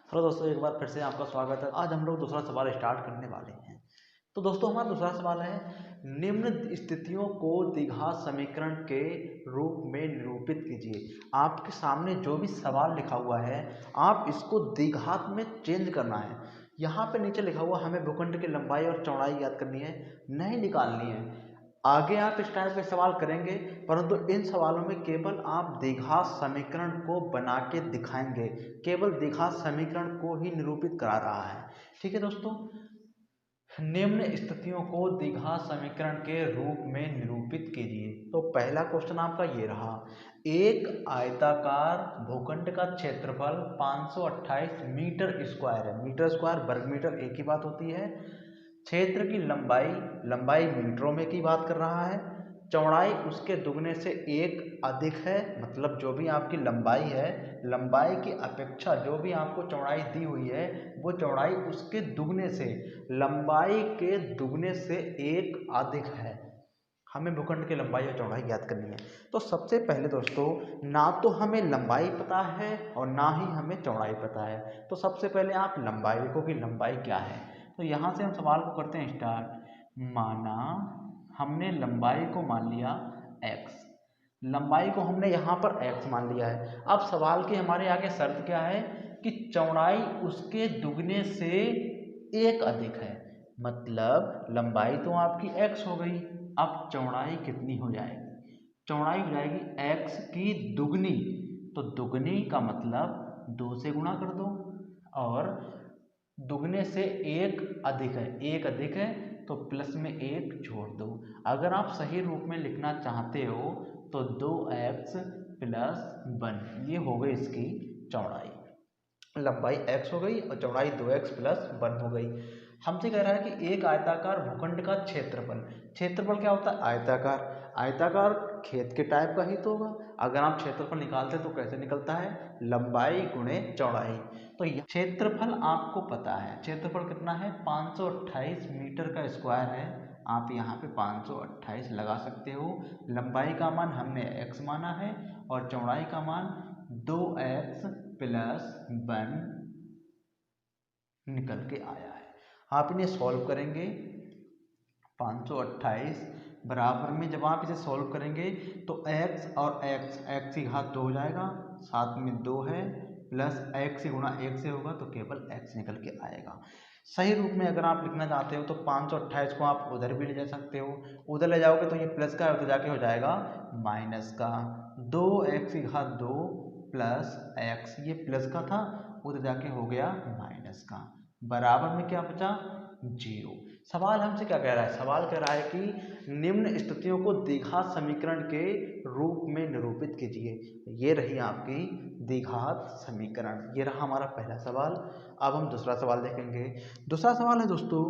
Hello दोस्तों, एक बार फिर से आपका स्वागत है। आज हम लोग दूसरा सवाल स्टार्ट करने वाले हैं। तो दोस्तों, हमारा दूसरा सवाल है, निम्न स्थितियों को द्विघात समीकरण के रूप में निरूपित कीजिए। आपके सामने जो भी सवाल लिखा हुआ है, आप इसको द्विघात में चेंज करना है। यहाँ पे नीचे लिखा हुआ हमें भूखंड की लंबाई और चौड़ाई याद करनी है, नहीं निकालनी है। आगे आप इस टाइप के सवाल करेंगे, परंतु इन सवालों में केवल आप द्विघात समीकरण को बना के दिखाएंगे, केवल द्विघात समीकरण को ही निरूपित करा रहा है। ठीक है दोस्तों, निम्न स्थितियों को द्विघात समीकरण के रूप में निरूपित कीजिए। तो पहला क्वेश्चन आपका ये रहा, एक आयताकार भूखंड का क्षेत्रफल 528 मीटर स्क्वायर है। मीटर स्क्वायर वर्ग मीटर एक ही बात होती है। क्षेत्र की लंबाई, लंबाई मीटरों में की बात कर रहा है। चौड़ाई उसके दुगने से एक अधिक है, मतलब जो भी आपकी लंबाई है, लंबाई की अपेक्षा जो भी आपको चौड़ाई दी हुई है, वो चौड़ाई उसके दुगने से, लंबाई के दुगने से एक अधिक है। हमें भूखंड की लंबाई और चौड़ाई ज्ञात करनी है। तो सबसे पहले दोस्तों, ना तो हमें लंबाई पता है और ना ही हमें चौड़ाई पता है। तो सबसे पहले आप लंबाई देखो कि लंबाई क्या है। तो यहाँ से हम सवाल को करते हैं स्टार्ट। माना हमने लंबाई को मान लिया x, लंबाई को हमने यहाँ पर x मान लिया है। अब सवाल की हमारे आगे शर्त क्या है कि चौड़ाई उसके दुगने से एक अधिक है, मतलब लंबाई तो आपकी x हो गई। अब चौड़ाई कितनी हो जाएगी? चौड़ाई हो जाएगी x की दुगनी। तो दुगनी का मतलब 2 से गुणा कर दो, और दुगने से एक अधिक है, एक अधिक है तो प्लस में एक जोड़ दो। अगर आप सही रूप में लिखना चाहते हो तो 2x प्लस 1, ये हो गई इसकी चौड़ाई। लंबाई x हो गई और चौड़ाई 2x प्लस 1 हो गई। हमसे कह रहा है कि एक आयताकार भूखंड का क्षेत्रफल, क्षेत्रफल क्या होता है? आयताकार। आयताकार खेत के टाइप का ही तो होगा। अगर आप क्षेत्रफल निकालते तो कैसे निकलता है? लंबाई गुणे चौड़ाई। तो क्षेत्रफल आपको पता है, क्षेत्रफल कितना है? 528 मीटर का स्क्वायर है। आप यहाँ पे 528 लगा सकते हो। लंबाई का मान हमने x माना है और चौड़ाई का मान 2x प्लस 1 निकल के आया है। आप इन्हें सॉल्व करेंगे। 528 बराबर में जब आप इसे सॉल्व करेंगे तो x और x की घात 2 हो जाएगा, साथ में 2 है, प्लस x से गुणा 1 से होगा तो केवल x निकल के आएगा। सही रूप में अगर आप लिखना चाहते हो तो 528 को आप उधर भी ले जा सकते हो। उधर ले जाओगे तो ये प्लस का उधर जाके हो जाएगा माइनस का। 2x की घात 2 प्लस x, ये प्लस का था, उधर जाके हो गया माइनस का। बराबर में क्या बचा? 0। सवाल हमसे क्या कह रहा है? सवाल कह रहा है कि निम्न स्थितियों को द्विघात समीकरण के रूप में निरूपित कीजिए। ये रही आपकी द्विघात समीकरण, ये रहा हमारा पहला सवाल। अब हम दूसरा सवाल देखेंगे। दूसरा सवाल है दोस्तों,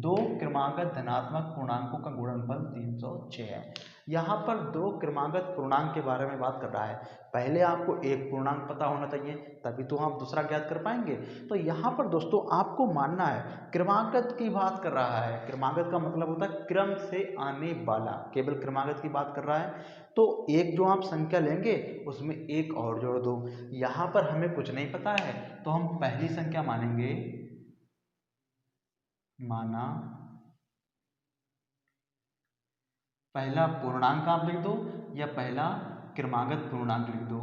दो क्रमागत धनात्मक पूर्णांकों का गुणनफल 306 है। यहाँ पर दो क्रमागत पूर्णांक के बारे में बात कर रहा है। पहले आपको एक पूर्णांक पता होना चाहिए, तभी तो आप दूसरा ज्ञात कर पाएंगे। तो यहाँ पर दोस्तों आपको मानना है, क्रमागत की बात कर रहा है। क्रमागत का मतलब होता है क्रम से आने वाला, केवल क्रमागत की बात कर रहा है। तो एक जो आप संख्या लेंगे उसमें एक और जोड़ दो। यहाँ पर हमें कुछ नहीं पता है तो हम पहली संख्या मानेंगे, माना पहला पूर्णांक आप लिख दो या पहला क्रमागत पूर्णांक लिख दो।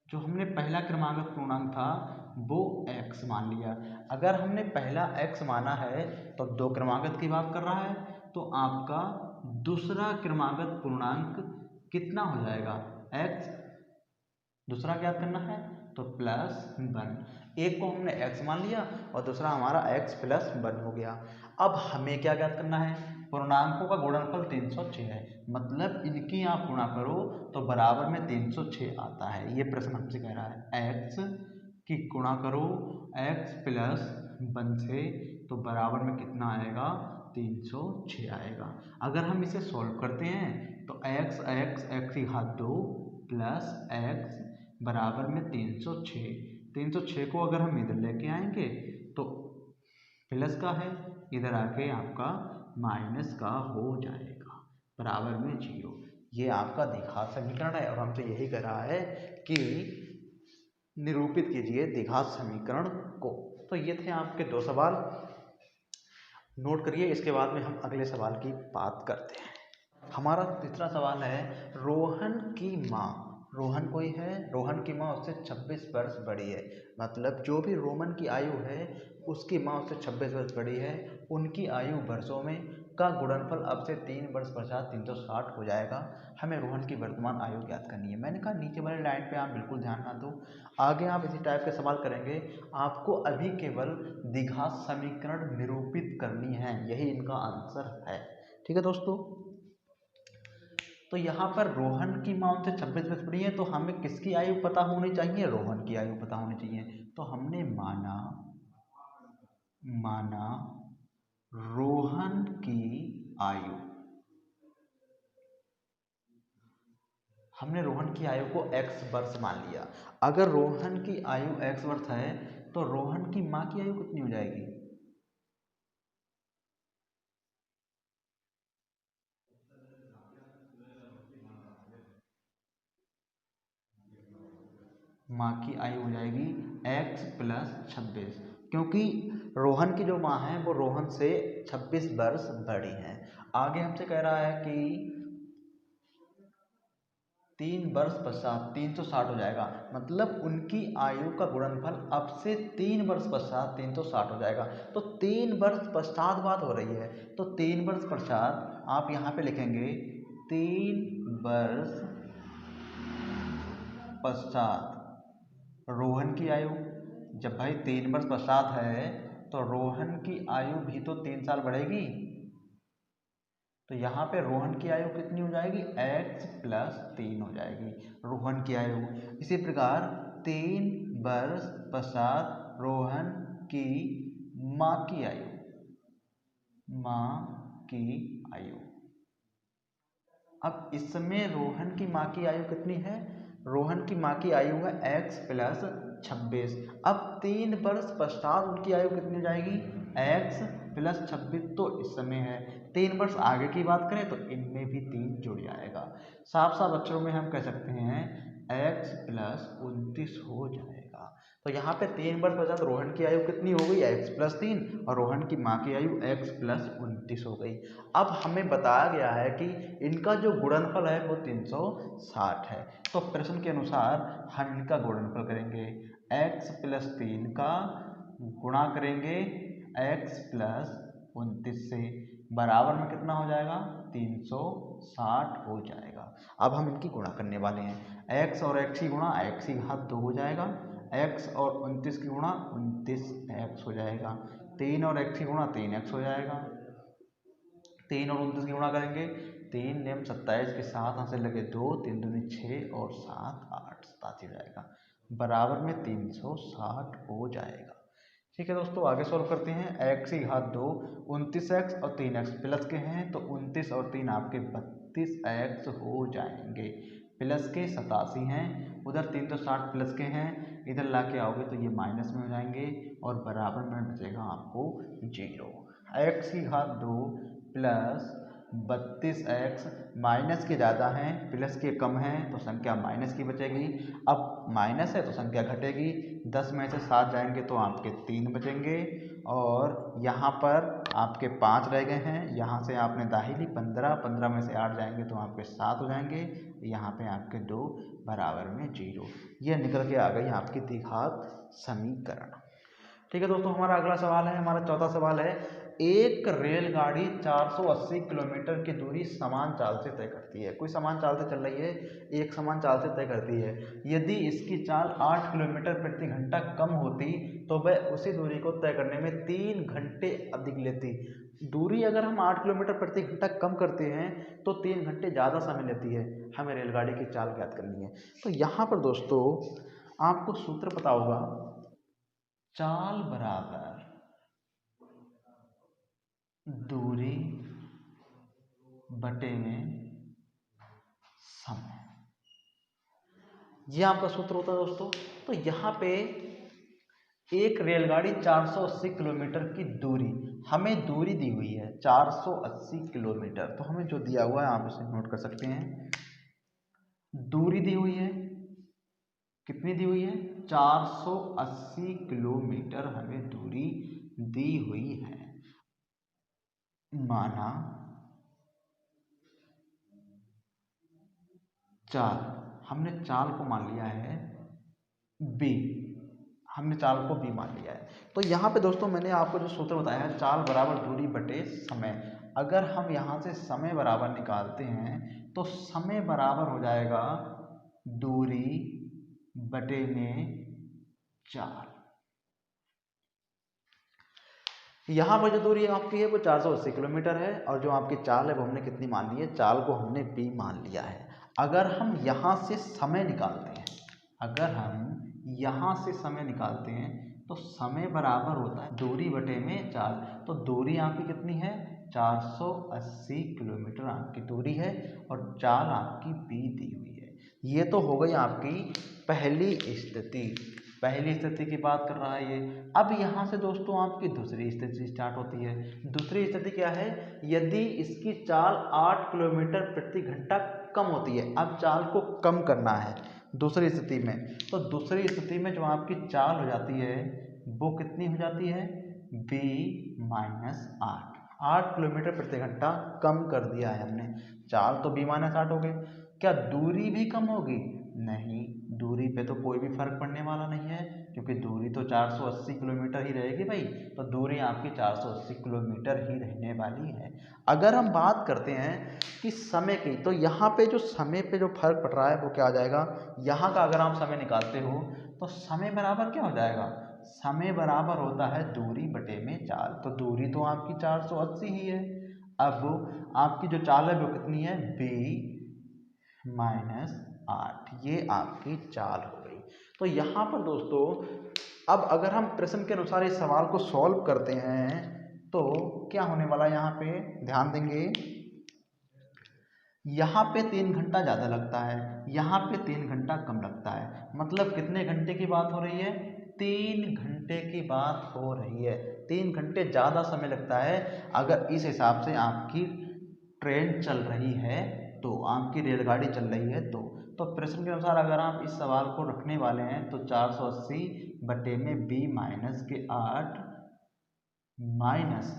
जो हमने पहला क्रमागत पूर्णांक था वो x मान लिया। अगर हमने पहला x माना है तो दो क्रमागत की बात कर रहा है, तो आपका दूसरा क्रमागत पूर्णांक कितना हो जाएगा? x दूसरा ज्ञात करना है तो प्लस 1। एक को हमने x मान लिया और दूसरा हमारा x प्लस 1 हो गया। अब हमें क्या ज्ञात करना है? पूर्णांकों का गुणनफल 306 है, मतलब इनकी आप गुणा करो तो बराबर में 306 आता है। ये प्रश्न हमसे कह रहा है x की गुणा करो x प्लस 1 से, तो बराबर में कितना आएगा? 306 आएगा। अगर हम इसे सॉल्व करते हैं तो x की घात 2 प्लस x बराबर में 306। 306 को अगर हम इधर लेके आएंगे तो प्लस का है, इधर आके आपका माइनस का हो जाएगा, बराबर में 0। ये आपका द्विघात समीकरण है और हमसे यही कह रहा है कि निरूपित कीजिए द्विघात समीकरण को। तो ये थे आपके 2 सवाल, नोट करिए। इसके बाद में हम अगले सवाल की बात करते हैं। हमारा तीसरा सवाल है, रोहन की माँ, रोहन कोई है, रोहन की माँ उससे 26 वर्ष बड़ी है। मतलब जो भी रोमन की आयु है उसकी माँ उससे 26 वर्ष बड़ी है। उनकी आयु वर्षों में का गुणनफल अब से 3 वर्ष पश्चात 360 हो जाएगा। हमें रोहन की वर्तमान आयु ज्ञात करनी है। मैंने कहा नीचे वाले लाइन पे आप बिल्कुल ध्यान ना दो, आगे आप इसी टाइप के सवाल करेंगे। आपको अभी केवल द्विघात समीकरण निरूपित करनी है, यही इनका आंसर है। ठीक है दोस्तों, तो यहाँ पर रोहन की माँ उनसे 26 वर्ष बड़ी है, तो हमें किसकी आयु पता होनी चाहिए? रोहन की आयु पता होनी चाहिए। तो हमने माना रोहन की आयु, हमने रोहन की आयु को x वर्ष मान लिया। अगर रोहन की आयु x वर्ष है तो रोहन की माँ की आयु कितनी हो जाएगी? माँ की आयु हो जाएगी x प्लस 26, क्योंकि रोहन की जो माँ है वो रोहन से 26 वर्ष बड़ी है। आगे हमसे कह रहा है कि 3 वर्ष पश्चात 360 हो जाएगा, मतलब उनकी आयु का गुणनफल अब से 3 वर्ष पश्चात 360 हो जाएगा। तो 3 वर्ष पश्चात बात हो रही है, तो 3 वर्ष पश्चात आप यहाँ पे लिखेंगे 3 वर्ष पश्चात रोहन की आयु। जब भाई 3 वर्ष पश्चात है तो रोहन की आयु भी तो 3 साल बढ़ेगी। तो यहाँ पे रोहन की आयु कितनी हो जाएगी? x प्लस 3 हो जाएगी रोहन की आयु। इसी प्रकार 3 वर्ष पश्चात रोहन की माँ की आयु, अब इसमें रोहन की माँ की आयु कितनी है? रोहन की माँ की आयु है x प्लस 26। अब 3 वर्ष पश्चात उनकी आयु कितनी हो जाएगी? x प्लस 26 तो इस समय है। 3 वर्ष आगे की बात करें तो इनमें भी 3 जुड़ जाएगा। साफ साफ अक्षरों में हम कह सकते हैं x प्लस 29 हो जाएगा। तो यहाँ पे 3 वर्ष पश्चात रोहन की आयु कितनी हो गई? x प्लस 3, और रोहन की माँ की आयु x प्लस 29 हो गई। अब हमें बताया गया है कि इनका जो गुणनफल है वो 360 है। तो प्रश्न के अनुसार हम इनका गुणनफल करेंगे, x प्लस 3 का गुणा करेंगे x प्लस 29 से, बराबर में कितना हो जाएगा? 360 हो जाएगा। अब हम इनकी गुणा करने वाले हैं, x और x की गुणा x की घात 2 हो जाएगा, x और 29 की गुणा 29x हो जाएगा, 3 और x की गुणा 3x हो जाएगा। 3 और 29 की गुणा करेंगे, 3 नेम 27 के साथ यहाँ से लगे 2, 3 दूनी 6 और 7 8, 87 हो जाएगा, बराबर में 360 हो जाएगा। ठीक है दोस्तों, आगे सॉल्व करते हैं। x की घात 2, 29x और 3x प्लस के हैं तो 29 और 3 आपके 32x हो जाएंगे। प्लस के 87 हैं, उधर 360 प्लस के हैं, इधर ला के आओगे तो ये माइनस में हो जाएंगे और बराबर में बचेगा आपको 0। x की घात 2 प्लस 32x, माइनस के ज़्यादा हैं प्लस के कम हैं तो संख्या माइनस की बचेगी। अब माइनस है तो संख्या घटेगी, 10 में से 7 जाएंगे तो आपके 3 बचेंगे और यहाँ पर आपके 5 रह गए हैं। यहाँ से आपने दाहिनी 15, 15 में से 8 जाएंगे तो आपके 7 हो जाएंगे, यहाँ पे आपके 2 बराबर में 0। यह निकल के आ गई आपकी द्विघात समीकरण। ठीक है दोस्तों, हमारा अगला सवाल है, हमारा चौथा सवाल है, एक रेलगाड़ी 480 किलोमीटर की दूरी समान चाल से तय करती है। कोई समान चाल से चल रही है, एक समान चाल से तय करती है। यदि इसकी चाल 8 किलोमीटर प्रति घंटा कम होती तो वह उसी दूरी को तय करने में 3 घंटे अधिक लेती। दूरी अगर हम 8 किलोमीटर प्रति घंटा कम करते हैं तो 3 घंटे ज़्यादा समय लेती है। हमें रेलगाड़ी की चाल ज्ञात करनी है। तो यहाँ पर दोस्तों आपको सूत्र पता होगा, चाल बराबर दूरी बटे में समय, यह आपका सूत्र होता है दोस्तों। तो यहाँ पे एक रेलगाड़ी 480 किलोमीटर की दूरी, हमें दूरी दी हुई है 480 किलोमीटर, तो हमें जो दिया हुआ है आप इसे नोट कर सकते हैं। दूरी दी हुई है कितनी दी हुई है? 480 किलोमीटर हमें दूरी दी हुई है। माना चाल, हमने चाल को मान लिया है बी, हमने चाल को बी मान लिया है। तो यहाँ पे दोस्तों मैंने आपको जो सूत्र बताया है, चाल बराबर दूरी बटे समय। अगर हम यहाँ से समय बराबर निकालते हैं तो समय बराबर हो जाएगा दूरी बटे में चाल। यहाँ पर जो दूरी आपकी है वो 480 किलोमीटर है, और जो आपकी चाल है वो हमने कितनी मान ली है? चाल को हमने बी मान लिया है। अगर हम यहाँ से समय निकालते हैं, अगर हम यहाँ से समय निकालते हैं तो समय बराबर होता है दूरी बटे में चाल। तो दूरी आपकी कितनी है? 480 किलोमीटर आपकी दूरी है, और चाल आपकी बी दी हुई है। ये तो हो गई आपकी पहली स्थिति। पहली स्थिति की बात कर रहा है ये। अब यहाँ से दोस्तों आपकी दूसरी स्थिति स्टार्ट होती है। दूसरी स्थिति क्या है? यदि इसकी चाल 8 किलोमीटर प्रति घंटा कम होती है। अब चाल को कम करना है दूसरी स्थिति में। तो दूसरी स्थिति में जो आपकी चाल हो जाती है वो कितनी हो जाती है? b-8। 8 किलोमीटर प्रति घंटा कम कर दिया है हमने। चाल तो b-8 हो गई। क्या दूरी भी कम होगी? नहीं, दूरी पे तो कोई भी फर्क पड़ने वाला नहीं है, क्योंकि दूरी तो 480 किलोमीटर ही रहेगी भाई। तो दूरी आपकी 480 किलोमीटर ही रहने वाली है। अगर हम बात करते हैं कि समय की, तो यहाँ पे जो समय पे जो फर्क पड़ रहा है वो क्या आ जाएगा? यहाँ का अगर आप समय निकालते हो तो समय बराबर क्या हो जाएगा? समय बराबर होता है दूरी बटे में चाल। तो दूरी तो आपकी 480 ही है। अब आपकी जो चाल है वो कितनी है? b-8। ये आपकी चाल हो गई। तो यहाँ पर दोस्तों अब अगर हम प्रश्न के अनुसार इस सवाल को सॉल्व करते हैं तो क्या होने वाला है? यहाँ पे ध्यान देंगे, यहाँ पे 3 घंटा ज़्यादा लगता है, यहाँ पे 3 घंटा कम लगता है। मतलब कितने घंटे की बात हो रही है? 3 घंटे की बात हो रही है। 3 घंटे ज़्यादा समय लगता है अगर इस हिसाब से आपकी ट्रेन चल रही है, तो आपकी रेलगाड़ी चल रही है। तो प्रश्न के अनुसार अगर आप इस सवाल को रखने वाले हैं तो 480 बटे में b-8 माइनस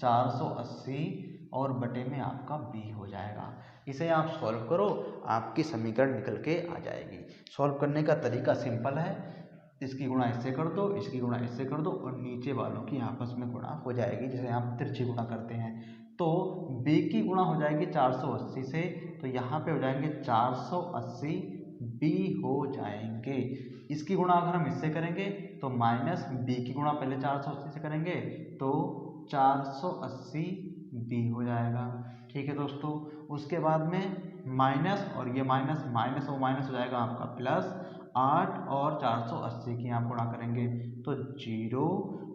480 और बटे में आपका b हो जाएगा। इसे आप सॉल्व करो, आपकी समीकरण निकल के आ जाएगी। सॉल्व करने का तरीका सिंपल है, इसकी गुणा इससे कर दो, इसकी गुणा इससे कर दो, और नीचे वालों की आपस में गुणा हो जाएगी, जिसे हम तिरछी गुणा करते हैं। तो b की गुणा हो जाएगी 480 से, तो यहाँ पे हो जाएंगे 480 b हो जाएंगे। इसकी गुणा अगर हम इससे करेंगे तो माइनस b की गुणा पहले 480 से करेंगे तो 480 b हो जाएगा। ठीक है दोस्तों, उसके बाद में माइनस और ये माइनस, माइनस और माइनस हो जाएगा आपका प्लस। 8 और 480 की आप गुणा करेंगे तो 0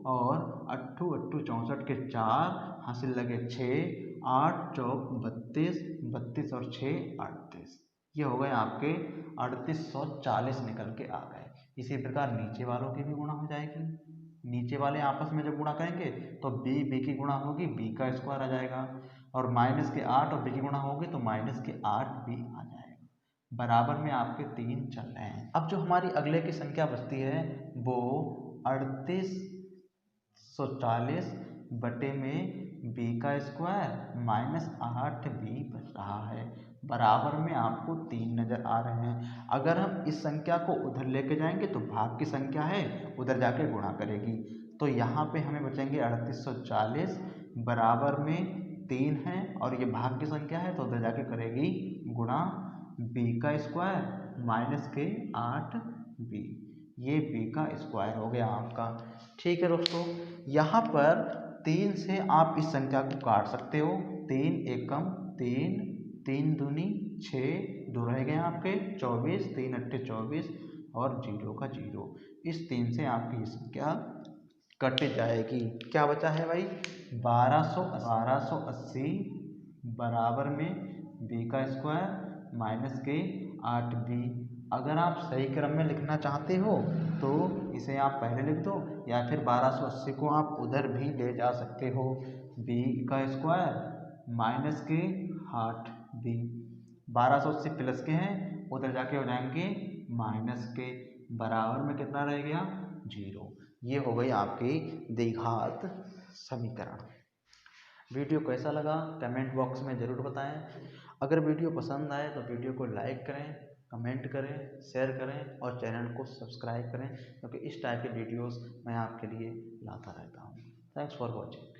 और 8 8 64 के 4 हासिल लगे 6, 8 चौक 32, 32 और 6 38। ये हो गए आपके 3840 निकल के आ गए। इसी प्रकार नीचे वालों की भी गुणा हो जाएगी। नीचे वाले आपस में जब गुणा करेंगे तो b की गुणा होगी, b का स्क्वायर आ जाएगा, और माइनस के 8 और b की गुणा होगी तो माइनस के 8 b आ जाएगा। बराबर में आपके 3 चल रहे हैं। अब जो हमारी अगले की संख्या बचती है वो 3840 बटे में b का स्क्वायर माइनस 8b बच रहा है। बराबर में आपको 3 नज़र आ रहे हैं। अगर हम इस संख्या को उधर लेके जाएंगे तो भाग की संख्या है, उधर जाके गुणा करेगी। तो यहाँ पे हमें बचेंगे 3840 बराबर में 3 है, और ये भाग की संख्या है तो उधर जाके करेगी गुणा b का स्क्वायर माइनस के 8b। ये b का स्क्वायर हो गया आपका। ठीक है दोस्तों, यहाँ पर 3 से आप इस संख्या को काट सकते हो। 3 एकम 3, 3 दूनी 6, 2 रह गए आपके 24, 3 अट्ठे 24 और 0 का 0। इस 3 से आपकी संख्या कट जाएगी। क्या बचा है भाई? 1280 बराबर में b का स्क्वायर माइनस के 8b। अगर आप सही क्रम में लिखना चाहते हो तो इसे आप पहले लिख दो, या फिर 1280 को आप उधर भी ले जा सकते हो। b का स्क्वायर माइनस के 8b, 1280 प्लस के हैं, उधर जाके हो जाएंगे माइनस के। बराबर में कितना रह गया, 0। ये हो गई आपकी द्विघात समीकरण। वीडियो कैसा लगा कमेंट बॉक्स में ज़रूर बताएं। अगर वीडियो पसंद आए तो वीडियो को लाइक करें, कमेंट करें, शेयर करें और चैनल को सब्सक्राइब करें, क्योंकि इस टाइप के वीडियोस मैं आपके लिए लाता रहता हूँ। Thanks for watching.